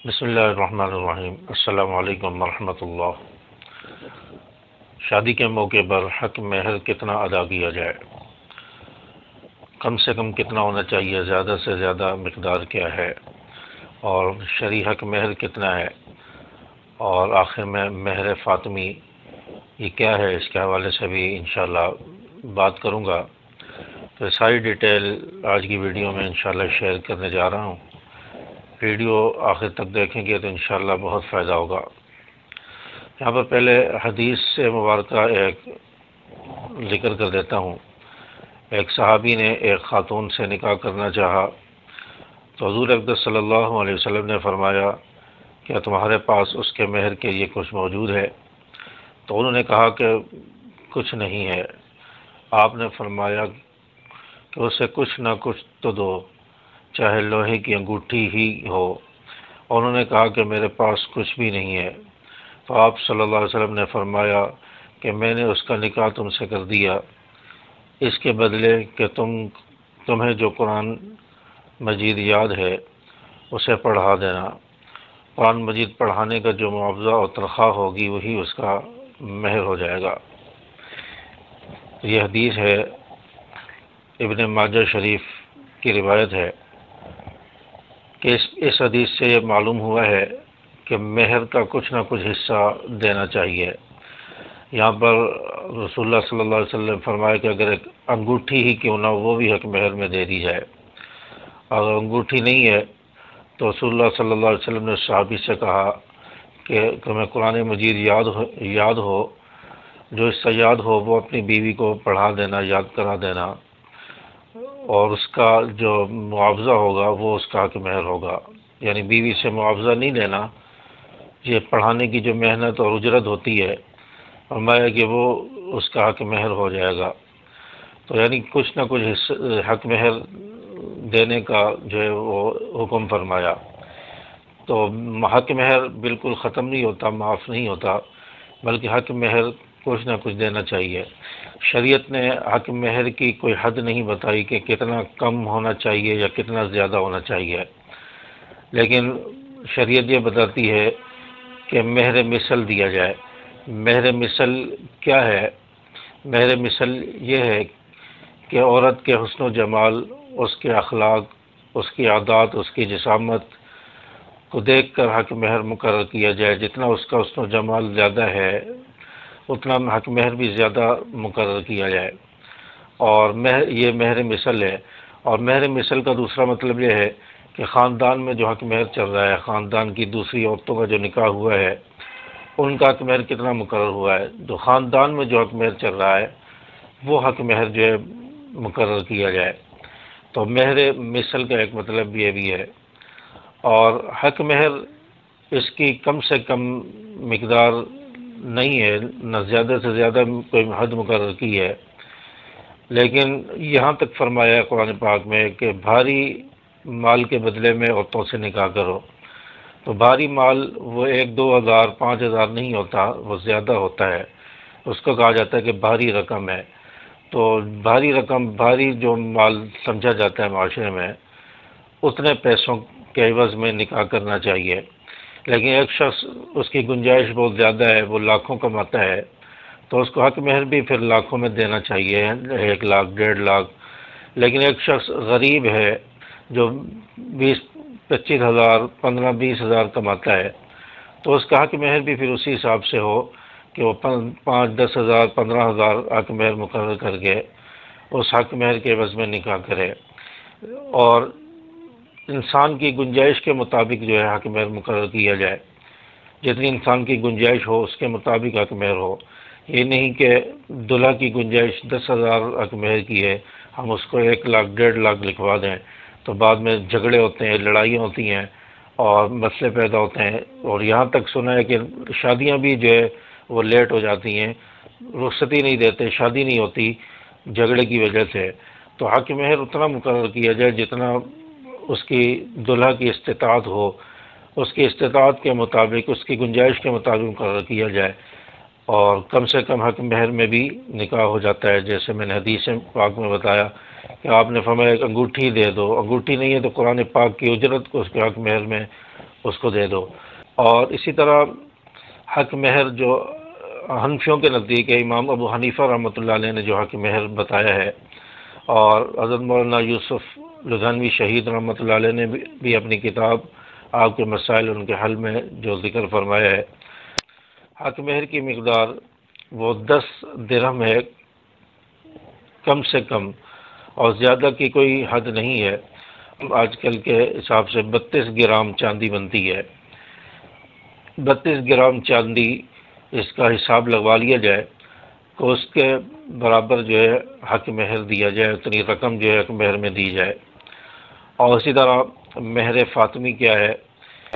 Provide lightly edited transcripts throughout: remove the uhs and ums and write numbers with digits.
بسم اللہ الرحمن الرحیم۔ السلام علیکم ورحمۃ اللہ۔ شادی کے موقع پر حق مہر کتنا ادا کیا جائے؟ کم سے کم کتنا ہونا چاہیے؟ زیادہ سے زیادہ مقدار کیا ہے؟ اور شرعی حق مہر کتنا ہے؟ اور آخر میں مہر فاطمی یہ کیا ہے؟ اس کے حوالے سے بھی انشاءاللہ بات کروں گا۔ تو ساری ڈیٹیل آج کی ویڈیو میں انشاءاللہ شیئر کرنے جا رہا ہوں۔ ویڈیو آخر تک دیکھیں گے تو انشاءاللہ بہت فائدہ ہوگا۔ یہاں پر پہلے حدیث سے مبارکہ ایک ذکر کر دیتا ہوں۔ ایک صحابی نے ایک خاتون سے نکاح کرنا چاہا تو حضور اقدس صلی اللہ علیہ وسلم نے فرمایا کہ تمہارے پاس اس کے مہر کے لیے کچھ موجود ہے؟ تو انہوں نے کہا کہ کچھ نہیں ہے۔ آپ نے فرمایا کہ اسے کچھ نہ کچھ تو دو، چاہے لوہے کی انگوٹھی ہی ہو۔ اور انہوں نے کہا کہ میرے پاس کچھ بھی نہیں ہے۔ تو آپ صلی اللہ علیہ وسلم نے فرمایا کہ میں نے اس کا نکاح تم سے کر دیا، اس کے بدلے کہ تمہیں جو قرآن مجید یاد ہے اسے پڑھا دینا۔ قرآن مجید پڑھانے کا جو معاوضہ اور تنخواہ ہوگی وہی اس کا مہر ہو جائے گا۔ یہ حدیث ہے، ابن ماجہ شریف کی روایت ہے کہ اس حدیث سے یہ معلوم ہوا ہے کہ مہر کا کچھ نہ کچھ حصہ دینا چاہیے۔ یہاں پر رسول اللہ صلی اللہ علیہ وسلم نے فرمایا کہ اگر ایک انگوٹھی ہی کیوں نہ وہ بھی حق مہر میں دے دی جائے۔ اگر انگوٹھی نہیں ہے تو رسول اللہ صلی اللہ علیہ وسلم نے صحابی سے کہا کہ تمہیں قرآن مجید یاد ہو، جو اس سے یاد ہو وہ اپنی بیوی کو پڑھا دینا، یاد کرا دینا، اور اس کا جو معاوضہ ہوگا وہ اس کا حق مہر ہوگا۔ یعنی بیوی سے معاوضہ نہیں لینا، یہ پڑھانے کی جو محنت اور اجرت ہوتی ہے فرمایا کہ وہ اس کا حق مہر ہو جائے گا۔ تو یعنی کچھ نہ کچھ حق مہر دینے کا جو ہے وہ حکم فرمایا۔ تو حق مہر بالکل ختم نہیں ہوتا، معاف نہیں ہوتا، بلکہ حق مہر کچھ نہ کچھ دینا چاہیے۔ شریعت نے حق مہر کی کوئی حد نہیں بتائی کہ کتنا کم ہونا چاہیے یا کتنا زیادہ ہونا چاہیے، لیکن شریعت یہ بتاتی ہے کہ مہر مثل دیا جائے۔ مہر مثل کیا ہے؟ مہر مثل یہ ہے کہ عورت کے حسن و جمال، اس کے اخلاق، اس کی عادات، اس کی جسامت کو دیکھ کر حق مہر مقرر کیا جائے۔ جتنا اس کا حسن و جمال زیادہ ہے اتنا حق مہر بھی زیادہ مقرر کیا جائے، اور یہ مہر مثل ہے۔ اور مہر مثل کا دوسرا مطلب یہ ہے کہ خاندان میں جو حق مہر چل رہا ہے، خاندان کی دوسری عورتوں کا جو نکاح ہوا ہے ان کا حق مہر کتنا مقرر ہوا ہے، جو خاندان میں جو حق مہر چل رہا ہے وہ حق مہر جو ہے مقرر کیا جائے۔ تو مہر مثل کا ایک مطلب یہ بھی ہے۔ اور حق مہر اس کی کم سے کم مقدار نہیں ہے، نہ زیادہ سے زیادہ کوئی حد مقرر کی ہے، لیکن یہاں تک فرمایا ہے قرآن پاک میں کہ بھاری مال کے بدلے میں عورتوں سے نکاح کرو۔ تو بھاری مال وہ 1,000 2,000 5,000 نہیں ہوتا، وہ زیادہ ہوتا ہے، اس کو کہا جاتا ہے کہ بھاری رقم ہے۔ تو بھاری رقم، بھاری جو مال سمجھا جاتا ہے معاشرے میں، اتنے پیسوں کے عوض میں نکاح کرنا چاہیے۔ لیکن ایک شخص اس کی گنجائش بہت زیادہ ہے، وہ لاکھوں کماتا ہے، تو اس کو حق مہر بھی پھر لاکھوں میں دینا چاہیے، 1 لاکھ 1.5 لاکھ۔ لیکن ایک شخص غریب ہے جو 20-25 ہزار 15-20 ہزار کماتا ہے، تو اس کا حق مہر بھی پھر اسی حساب سے ہو کہ وہ 5-10 ہزار 15 ہزار حق مہر مقرر کر کے اس حق مہر کے عوض میں نکاح کرے۔ اور انسان کی گنجائش کے مطابق جو ہے حق مہر مقرر کیا جائے، جتنی انسان کی گنجائش ہو اس کے مطابق حق مہر ہو۔ یہ نہیں کہ دلہا کی گنجائش 10,000 حق مہر کی ہے، ہم اس کو 1 لاکھ 1.5 لاکھ لکھوا دیں، تو بعد میں جھگڑے ہوتے ہیں، لڑائیاں ہوتی ہیں اور مسئلے پیدا ہوتے ہیں۔ اور یہاں تک سنا ہے کہ شادیاں بھی جو ہے وہ لیٹ ہو جاتی ہیں، رخصتی نہیں دیتے، شادی نہیں ہوتی جھگڑے کی وجہ سے۔ تو حق مہر اتنا مقرر کیا جائے جتنا اس کی دلہا کی استطاعت ہو، اس کی استطاعت کے مطابق، اس کی گنجائش کے مطابق مقرر کیا جائے، اور کم سے کم حق مہر میں بھی نکاح ہو جاتا ہے۔ جیسے میں نے حدیث پاک میں بتایا کہ آپ نے فرمایا ایک انگوٹھی دے دو، انگوٹھی نہیں ہے تو قرآن پاک کی اجرت کو اس کے حق مہر میں اس کو دے دو۔ اور اسی طرح حق مہر جو حنفیوں کے نزدیک ہے، امام ابو حنیفہ رحمۃ اللہ علیہ نے جو حق مہر بتایا ہے، اور حضرت مولانا یوسف لدھانوی شہید رحمۃ اللہ علیہ نے بھی اپنی کتاب آپ کے مسائل ان کے حل میں جو ذکر فرمایا ہے، حق مہر کی مقدار وہ 10 درہم ہے کم سے کم، اور زیادہ کی کوئی حد نہیں ہے۔ آج کل کے حساب سے 32 گرام چاندی بنتی ہے، 32 گرام چاندی اس کا حساب لگوا لیا جائے تو اس کے برابر جو ہے حق مہر دیا جائے، اتنی رقم جو ہے حق مہر میں دی جائے۔ اور اسی طرح مہر فاطمی کیا ہے،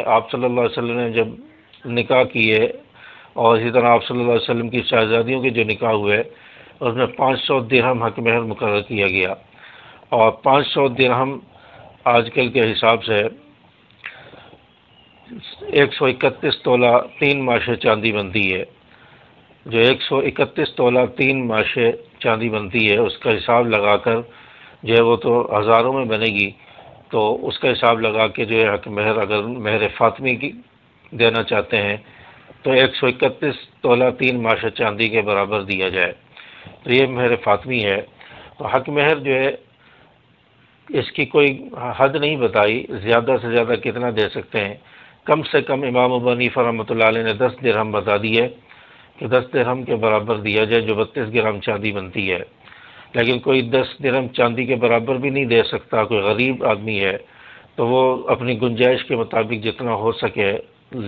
آپ صلی اللہ علیہ وسلم نے جب نکاح کیے، اور اسی طرح آپ صلی اللہ علیہ وسلم کی شہزادیوں کے جو نکاح ہوئے اس میں 500 درہم حق مہر مقرر کیا گیا، اور 500 درہم آج کل کے حساب سے 131 تولہ 3 ماشے چاندی بنتی ہے۔ جو 131 تولہ 3 ماشے چاندی بنتی ہے، اس کا حساب لگا کر جو ہے وہ تو ہزاروں میں بنے گی، تو اس کا حساب لگا کے جو ہے حق مہر اگر مہر فاطمی کی دینا چاہتے ہیں تو 131 تولہ 3 ماشے چاندی کے برابر دیا جائے، تو یہ مہر فاطمی ہے۔ تو حق مہر جو ہے اس کی کوئی حد نہیں بتائی، زیادہ سے زیادہ کتنا دے سکتے ہیں۔ کم سے کم امام ابو حنیفہ رحمۃ اللہ علیہ نے 10 درہم بتا دی ہے کہ 10 درہم کے برابر دیا جائے، جو 32 گرام چاندی بنتی ہے۔ لیکن کوئی 10 درہم چاندی کے برابر بھی نہیں دے سکتا، کوئی غریب آدمی ہے تو وہ اپنی گنجائش کے مطابق جتنا ہو سکے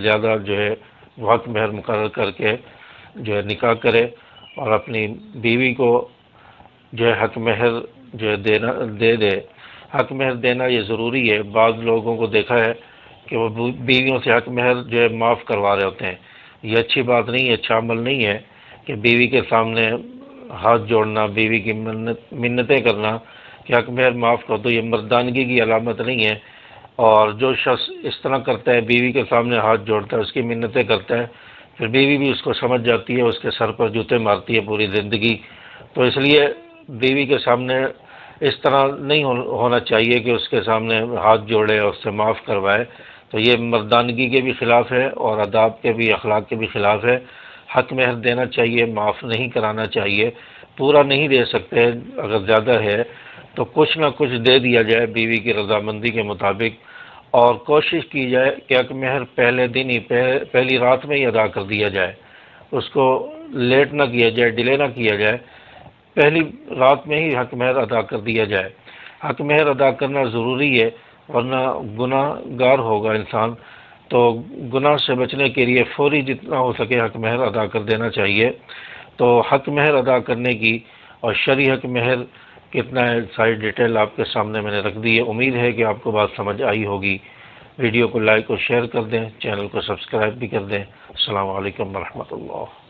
زیادہ جو ہے حق مہر مقرر کر کے جو ہے نکاح کرے، اور اپنی بیوی کو جو ہے حق مہر جو ہے دے دے۔ حق مہر دینا یہ ضروری ہے۔ بعض لوگوں کو دیکھا ہے کہ وہ بیویوں سے حق مہر جو ہے معاف کروا رہے ہوتے ہیں، یہ اچھی بات نہیں ہے، اچھا عمل نہیں ہے کہ بیوی کے سامنے ہاتھ جوڑنا، بیوی کی منتیں کرنا کہ حق مہر معاف کر دو، یہ مردانگی کی علامت نہیں ہے۔ اور جو شخص اس طرح کرتا ہے، بیوی کے سامنے ہاتھ جوڑتا ہے، اس کی منتیں کرتا ہے، پھر بیوی بھی اس کو سمجھ جاتی ہے، اس کے سر پر جوتے مارتی ہے پوری زندگی۔ تو اس لیے بیوی کے سامنے اس طرح نہیں ہونا چاہیے کہ اس کے سامنے ہاتھ جوڑے اور اس سے معاف کروائے، تو یہ مردانگی کے بھی خلاف ہے اور آداب کے بھی، اخلاق کے بھی خلاف ہے۔ حق مہر دینا چاہیے، معاف نہیں کرانا چاہیے۔ پورا نہیں دے سکتے، اگر زیادہ ہے تو کچھ نہ کچھ دے دیا جائے بیوی کی رضامندی کے مطابق، اور کوشش کی جائے کہ حق مہر پہلے دن ہی، پہلی رات میں ہی ادا کر دیا جائے، اس کو لیٹ نہ کیا جائے، ڈیلے نہ کیا جائے، پہلی رات میں ہی حق مہر ادا کر دیا جائے۔ حق مہر ادا کرنا ضروری ہے، ورنہ گناہ گار ہوگا انسان۔ تو گناہ سے بچنے کے لیے فوری جتنا ہو سکے حق مہر ادا کر دینا چاہیے۔ تو حق مہر ادا کرنے کی اور شرعی حق مہر کتنا ہے، ساری ڈیٹیل آپ کے سامنے میں نے رکھ دی ہے۔ امید ہے کہ آپ کو بات سمجھ آئی ہوگی۔ ویڈیو کو لائک اور شیئر کر دیں، چینل کو سبسکرائب بھی کر دیں۔ السلام علیکم ورحمۃ اللہ۔